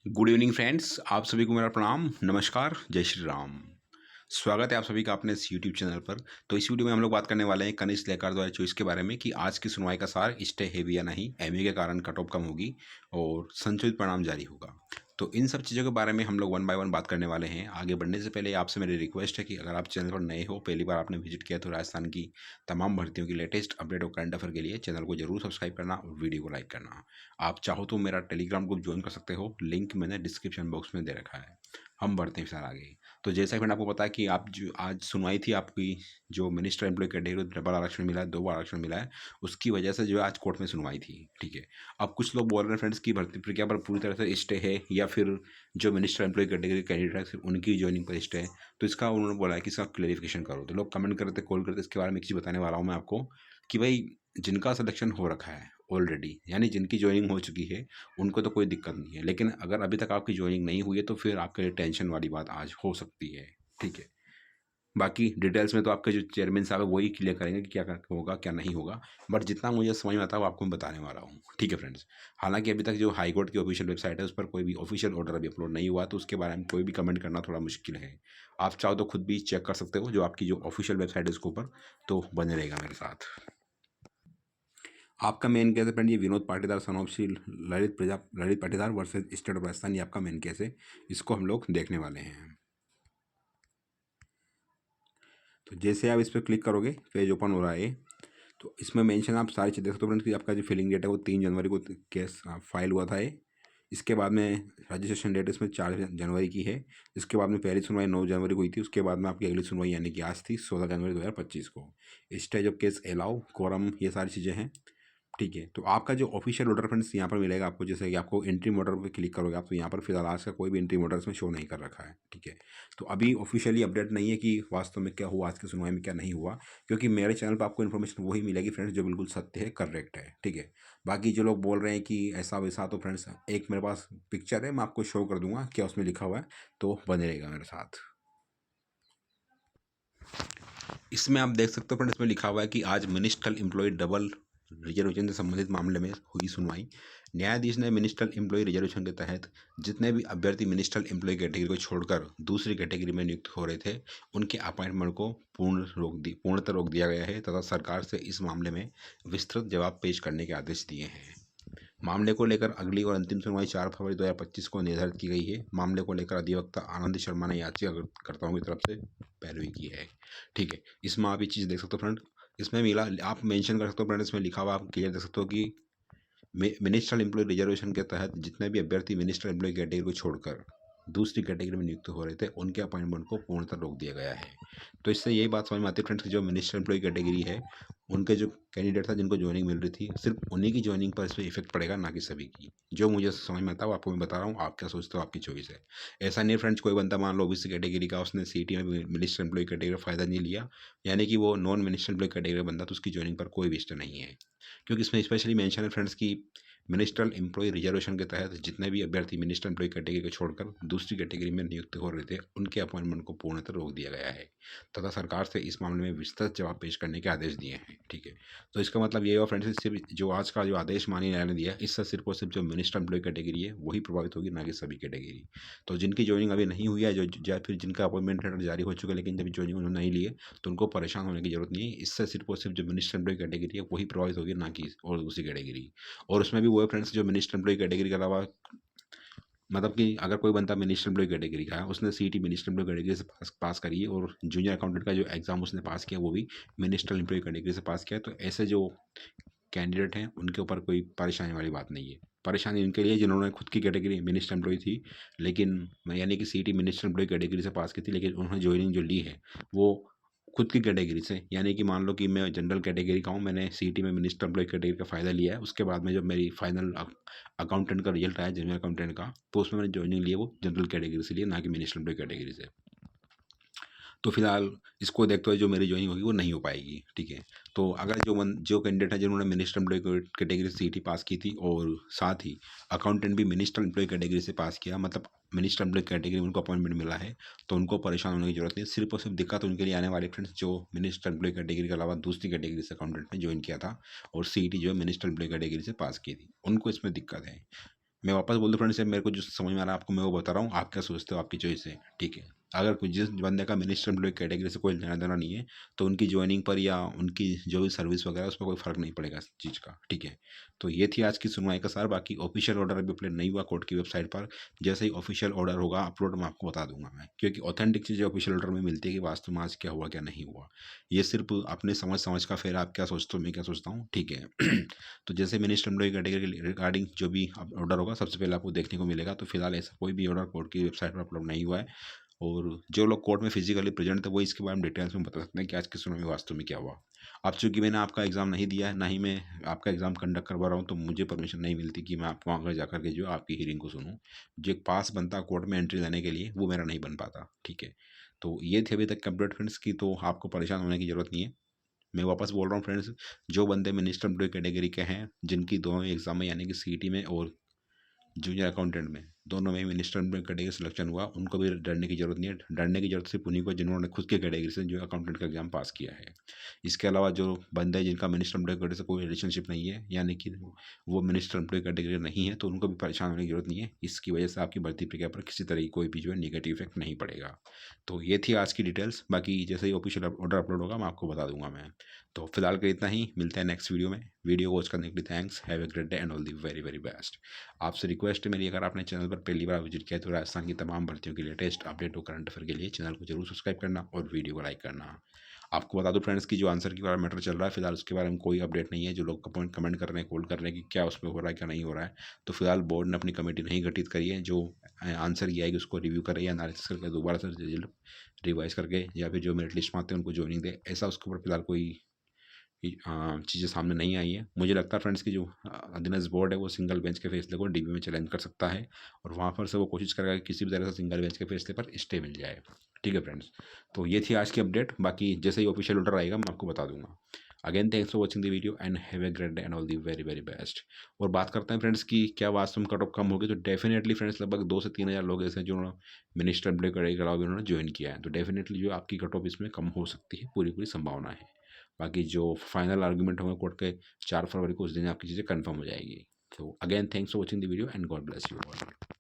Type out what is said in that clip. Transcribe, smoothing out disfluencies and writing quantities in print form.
Good evening friends, आप सभी को मेरा प्रणाम, नमस्कार, जय श्री राम। स्वागत है आप सभी का अपने इस यूट्यूब चैनल पर। तो इस वीडियो में हम लोग बात करने वाले हैं कनिष्क लेकर 2024 के बारे में कि आज की सुनवाई का सार स्टे है भी या नहीं, एमयू के कारण कट ऑफ कम होगी और संशोधित परिणाम जारी होगा। तो इन सब चीज़ों के बारे में हम लोग वन बाय वन बात करने वाले हैं। आगे बढ़ने से पहले आपसे मेरी रिक्वेस्ट है कि अगर आप चैनल पर नए हो, पहली बार आपने विजिट किया, तो राजस्थान की तमाम भर्तियों की लेटेस्ट अपडेट और करंट अफेयर के लिए चैनल को जरूर सब्सक्राइब करना और वीडियो को लाइक करना। आप चाहो तो मेरा टेलीग्राम ग्रुप ज्वाइन कर सकते हो, लिंक मैंने डिस्क्रिप्शन बॉक्स में दे रखा है। हम बढ़ते हैं फिर आगे। तो जैसा कि मैंने आपको बताया कि आप जो आज सुनवाई थी आपकी, जो मिनिस्टर एम्प्लॉय कैटेगरी डबल आरक्षण मिला है, 2 बार आरक्षण मिला है, उसकी वजह से जो है आज कोर्ट में सुनवाई थी। ठीक है। अब कुछ लोग बोल रहे हैं फ्रेंड्स की भर्ती प्रक्रिया पर पूरी तरह से स्टे है या फिर जो मिनिस्टर एम्प्लॉय कैटेगरी कैंडिडेट है सिर्फ उनकी ज्वाइनिंग पर स्टे है। तो इसका उन्होंने बोला है कि इसका क्लेरिफिकेशन करो। तो लोग कमेंट करते कॉल करते, इसके बारे में एक चीज़ बताने वाला हूँ मैं आपको कि भाई जिनका सिलेक्शन हो रखा है ऑलरेडी, यानी जिनकी ज्वाइनिंग हो चुकी है, उनको तो कोई दिक्कत नहीं है। लेकिन अगर अभी तक आपकी ज्वाइनिंग नहीं हुई है तो फिर आपके लिए टेंशन वाली बात आज हो सकती है। ठीक है। बाकी डिटेल्स में तो आपके जो चेयरमैन साहब है वही क्लियर करेंगे कि क्या होगा क्या नहीं होगा। बट जितना मुझे समझ में आता है वो आपको मैं बताने वाला हूँ। ठीक है फ्रेंड्स। हालांकि अभी तक जो हाई कोर्ट की ऑफिशियल वेबसाइट है उस पर कोई भी ऑफिशियल ऑर्डर अभी अपलोड नहीं हुआ, तो उसके बारे में कोई भी कमेंट करना थोड़ा मुश्किल है। आप चाहो तो खुद भी चेक कर सकते हो जो आपकी जो ऑफिशियल वेबसाइट है उसके ऊपर, तो बने रहेगा मेरे साथ। आपका मेन केस है फ्रेंड ये Vinod Patidar son of Shri Lalit Patidar versus state of Rajasthan, ये आपका मेन केस है। इसको हम लोग देखने वाले हैं। तो जैसे आप इस पर क्लिक करोगे पेज ओपन हो रहा है। तो इसमें मेंशन आप सारी चीज़ देख सकते हो फ्रेंड्स कि आपका जो फिलिंग डेट है वो 3 जनवरी को केस फाइल हुआ था ये। इसके बाद में रजिस्ट्रेशन डेट इसमें 4 जनवरी की है। इसके बाद में पहली सुनवाई 9 जनवरी को हुई थी। उसके बाद में आपकी अगली सुनवाई यानी कि आज थी 16 जनवरी 2025 को। Stage of case allow, quorum, ये सारी चीज़ें हैं। ठीक है। तो आपका जो ऑफिशियल ऑर्डर फ्रेंड्स यहाँ पर मिलेगा आपको, जैसे कि आपको एंट्री ऑर्डर पे क्लिक करोगे आप, तो यहाँ पर फिलहाल आज का कोई भी एंट्री ऑर्डर इसमें शो नहीं कर रखा है। ठीक है। तो अभी ऑफिशियली अपडेट नहीं है कि वास्तव में क्या हुआ आज की सुनवाई में, क्या नहीं हुआ, क्योंकि मेरे चैनल पर आपको इन्फॉर्मेशन वही मिलेगी फ्रेंड्स जो बिल्कुल सत्य है, करेक्ट है। ठीक है। बाकी जो लोग बोल रहे हैं कि ऐसा वैसा, तो फ्रेंड्स एक मेरे पास पिक्चर है, मैं आपको शो कर दूंगा क्या उसमें लिखा हुआ है, तो बने रहेगा मेरे साथ। इसमें आप देख सकते हो फ्रेंड, इसमें लिखा हुआ है कि आज मिनिस्ट्रियल एम्प्लॉय डबल रिजर्वेशन से संबंधित मामले में हुई सुनवाई। न्यायाधीश ने मिनिस्ट्रियल एम्प्लॉय रिजर्वेशन के तहत जितने भी अभ्यर्थी मिनिस्ट्रियल एम्प्लॉय कैटेगरी को छोड़कर दूसरी कैटेगरी में नियुक्त हो रहे थे, उनके अपॉइंटमेंट को पूर्णतः रोक दिया गया है तथा सरकार से इस मामले में विस्तृत जवाब पेश करने के आदेश दिए हैं। मामले को लेकर अगली और अंतिम सुनवाई 4 फरवरी 2025 को निर्धारित की गई है। मामले को लेकर अधिवक्ता आनंद शर्मा ने याचिकाकर्ताओं की तरफ से पैरवी की है। ठीक है। इसमें आप ये चीज़ देख सकते हो फ्रेंड, इसमें मिला, आप मेंशन कर सकते हो फ्रेंड, इसमें लिखा हुआ आप क्लियर देख सकते हो कि मिनिस्ट्रियल एम्प्लॉय रिजर्वेशन के तहत जितने भी अभ्यर्थी मिनिस्ट्रियल एम्प्लॉय कैटेगरी को छोड़कर दूसरी कैटेगरी में नियुक्त हो रहे थे, उनके अपॉइंटमेंट को पूर्णतः रोक दिया गया है। तो इससे यही बात समझ में आती है फ्रेंड्स कि जो मिनिस्ट्रियल एम्प्लॉय कैटेगरी है, उनके जो कैंडिडेट था जिनको ज्वाइनिंग मिल रही थी, सिर्फ उन्हीं की ज्वाइनिंग पर इस पर इफेक्ट पड़ेगा, ना कि सभी की। जो मुझे समझ में आता है वो आपको मैं बता रहा हूँ, आप क्या सोचते हो आपकी चॉइस है। ऐसा नहीं फ्रेंड्स, कोई बंदा मान लो ओबीसी कैटेगरी का, उसने सीटी में मिनिस्ट्रियल एम्प्लॉय कैटेगरी का फायदा नहीं लिया, यानी कि वो नॉन मिनिस्ट्रियल एम्प्लॉय कैटेगरी का बंदा, तो उसकी ज्वाइनिंग पर कोई विस्टर नहीं है। क्योंकि इसमें स्पेशली मेंशन है फ्रेंड्स की मिनिस्ट्रियल एम्प्लॉय रिजर्वेशन के तहत जितने भी अभ्यर्थी मिनिस्ट्रियल एम्प्लॉय कैटेगरी को छोड़कर दूसरी कैटेगरी में नियुक्त हो रहे थे, उनके अपॉइंटमेंट को पूर्णतः रोक दिया गया है तथा सरकार से इस मामले में विस्तृत जवाब पेश करने के आदेश दिए हैं। ठीक है। तो इसका मतलब ये हुआ फ्रेंड्स, सिर्फ जो आज का जो आदेश माननीय न्यायालय ने दिया है, इससे सिर्फ और सिर्फ जो मिनिस्ट्रियल एम्प्लॉय कैटेगरी है वही प्रभावित होगी, ना कि सभी कैटेगरी। तो जिनकी ज्वाइनिंग अभी नहीं हुई है, जो या फिर जिनका अपॉइंटमेंट लेटर जारी हो चुका है लेकिन जब ज्वाइनिंग उन्होंने नहीं लिए, तो उनको परेशान होने की जरूरत नहीं है। इससे सिर्फ और सिर्फ जो मिनिस्ट्रियल एम्प्लॉय कैटेगरी है वही प्रभावित होगी, ना कि और दूसरी कैटेगरी। और उसमें भी वो है फ्रेंड्स जो मिनिस्ट्रियल एम्प्लॉय कैटेगरी के अलावा, मतलब कि अगर कोई बंदा मिनिस्ट्रियल एम्प्लॉय कैटेगरी का है, उसने सीटी मिनिस्ट्रियल एम्प्लॉय कैटेगरी से पास करी है और जूनियर अकाउंटेंट का जो एग्जाम उसने पास किया वो भी मिनिस्ट्रियल एम्प्लॉय कैटेगरी से पास किया, तो ऐसे जो कैंडिडेट हैं उनके ऊपर कोई परेशानी वाली बात नहीं है। परेशानी इनके लिए जिन्होंने खुद की कैटेगरी मिनिस्टर एम्प्लॉय थी, लेकिन यानी कि सीटी मिनिस्टर एम्प्लॉय कैटेगरी से पास की थी, लेकिन उन्होंने ज्वाइनिंग जो ली है वो खुद की कैटेगरी से, यानी कि मान लो कि मैं जनरल कैटेगरी का हूँ, मैंने सीटी में मिनिस्टर एम्प्लॉय कैटेगरी का फ़ायदा लिया है, उसके बाद में जब मेरी फाइनल अकाउंटेंट का रिजल्ट आया, जूनियर अकाउंटेंट का, तो उसमें मैंने ज्वाइनिंग ली है वो जनरल कैटेगरी से लिया, ना कि मिनिस्टर एम्प्लॉय कैटेगरी से। तो फिलहाल इसको देखते हुए जो मेरी ज्वाइनिंग होगी वो नहीं हो पाएगी। ठीक है। तो अगर जो कैंडिडेट है जिन्होंने मिनिस्टर एम्प्लॉय कैटेगरी से सीटी पास की थी और साथ ही अकाउंटेंट भी मिनिस्टर एम्प्लॉय कैटेगरी से पास किया, मतलब मिनिस्टर एम्प्लॉय कैटेगरी में उनको अपॉइंटमेंट मिला है, तो उनको परेशान होने की जरूरत नहीं। सिर्फ और सिर्फ दिक्कत उनके लिए आने वाली फ्रेंड्स जो मिनिस्टर एम्प्लॉय कैटेगरी के अलावा दूसरी कैटेगरी से अकाउंटेंट में ज्वाइन किया था और सीटी जो है मिनिस्टर एम्प्लॉय कैटेगरी से पास की थी, उनको इसमें दिक्कत है। मैं वापस बोल दूँ फ्रेंड्स, मेरे को जो समझ में आ रहा है आपको मैं वो बता रहा हूँ, आप क्या सोचते हो, आपकी चॉइस है, ठीक है। अगर कोई जिस बंदे का मिनिस्टर एम्प्लॉय कैटेगरी से कोई लेना देना नहीं है, तो उनकी जॉइनिंग पर या उनकी जो भी सर्विस वगैरह उस पर कोई फ़र्क नहीं पड़ेगा इस चीज़ का, ठीक है। तो ये थी आज की सुनवाई का सार। बाकी ऑफिशियल ऑर्डर अभी अपलोड नहीं हुआ कोर्ट की वेबसाइट पर। जैसे ही ऑफिशियल ऑर्डर होगा अपलोड, मैं आपको बता दूंगा मैं, क्योंकि ऑथेंटिक चीज़ें ऑफिशियल ऑर्डर में मिलती है कि वास्तव में आज क्या हुआ क्या नहीं हुआ। ये सिर्फ अपने समझ समझ का, फिर आप क्या सोचते हो मैं क्या सोचता हूँ, ठीक है। तो जैसे मिनिस्टर एम्प्लॉय कैटेगरी के रिगार्डिंग जो भी ऑर्डर होगा सबसे पहले आपको देखने को मिलेगा। तो फिलहाल ऐसा कोई भी ऑर्डर कोर्ट की वेबसाइट पर अपलोड नहीं हुआ है, और जो लोग कोर्ट में फिजिकली प्रेजेंट थे वो इसके बारे में डिटेल्स में बता सकते हैं कि आज की सुनवाई में वास्तव में क्या हुआ। अब चूंकि मैंने आपका एग्ज़ाम नहीं दिया है, ना ही मैं आपका एग्ज़ाम कंडक्ट करवा रहा हूँ, तो मुझे परमिशन नहीं मिलती कि मैं आपको वहाँ जाकर के जो आपकी हियरिंग को सुनूँ। जो एक पास बनता कोर्ट में एंट्री लेने के लिए, वो मेरा नहीं बन पाता, ठीक है। तो ये थे अभी तक कंप्लीट फ्रेंड्स की, तो आपको परेशान होने की ज़रूरत नहीं है। मैं वापस बोल रहा हूँ फ्रेंड्स, जो बंदे मिनिस्टर एम्प्लॉय कैटेगरी के हैं, जिनकी दोनों एग्जाम में यानी कि सीईटी में और जूनियर अकाउंटेंट में, दोनों में मिनिस्टर कैटेगरी सिलेक्शन हुआ, उनको भी डरने की जरूरत नहीं है। डरने की जरूरत सिर्फ उन्हीं को जिन्होंने खुद के कैटेगरी से जो अकाउंटेंट का एग्जाम पास किया है। इसके अलावा जो बंदे जिनका मिनिस्टर कैटेगरी से कोई रिलेशनशिप नहीं है, यानी कि वो मिनिस्टर एम्प्लॉय कैटेगरी नहीं है, तो उनको भी परेशान होने की जरूरत नहीं है। इसकी वजह से आपकी भर्ती प्रक्रिया पर किसी तरह की कोई भी जो है निगेटिव इफेक्ट नहीं पड़ेगा। तो ये थी आज की डिटेल्स। बाकी जैसे ही ऑफिशियल ऑर्डर अपलोड होगा मैं आपको बता दूंगा मैं। तो फिलहाल के इतना ही, मिलते हैं नेक्स्ट वीडियो में। वीडियो वॉच करने के लिए thanks, have a great day and all the very very best. आपसे रिक्वेस्ट है मेरी, अगर आपने चैनल पर पहली बार विजिट किया तो राजस्थान की तमाम भर्तियों के लेटेस्ट अपडेट और करंट अफेयर के लिए चैनल को जरूर सब्सक्राइब करना और वीडियो को लाइक करना। आपको बता दूं फ्रेंड्स की जो आंसर की बारे में मैटर चल रहा है, फिलहाल उसके बारे में कोई अपडेट नहीं है। जो लोग कमेंट कर रहे हैं, कॉल कर रहे हैं कि क्या उसमें हो रहा है क्या नहीं हो रहा है, तो फिलहाल बोर्ड ने अपनी कमेटी नहीं गठित करी है जो आंसर की आएगी उसको रिव्यू करे या एनालिसिस करके दोबारा से रिजल्ट रिवाइज करके, या फिर जो मेरिट लिस्ट में आते हैं उनको ज्वाइनिंग दे। ऐसा उसके ऊपर फिलहाल कोई चीज़ें सामने नहीं आई है। मुझे लगता है फ्रेंड्स की जो अधीनस्थ बोर्ड है वो सिंगल बेंच के फैसले को डीबी में चैलेंज कर सकता है, और वहाँ पर से वो कोशिश करेगा कि किसी भी तरह से सिंगल बेंच के फैसले पर स्टे मिल जाए, ठीक है फ्रेंड्स। तो ये थी आज की अपडेट। बाकी जैसे ही ऑफिशियल ऑर्डर आएगा मैं आपको बता दूंगा। Again thanks for watching the video and have a great day and all the very very best. और बात करते हैं फ्रेंड्स की क्या वास्तव में कट ऑफ कम होगी, तो डेफिनेटली फ्रेंड्स लगभग 2 से 3 हज़ार लोग ऐसे हैं जो मिनिस्टर एम्प्लॉय के अलावा भी उन्होंने ज्वाइन किया है, तो डेफिनेटली जो आपकी कट ऑफ इसमें कम हो सकती है, पूरी पूरी संभावना है। बाकी जो फाइनल आर्गुमेंट होंगे कोर्ट के 4 फरवरी को, उस दिन आपकी चीज़ें कंफर्म हो जाएगी। तो again thanks for watching the video and God bless you all.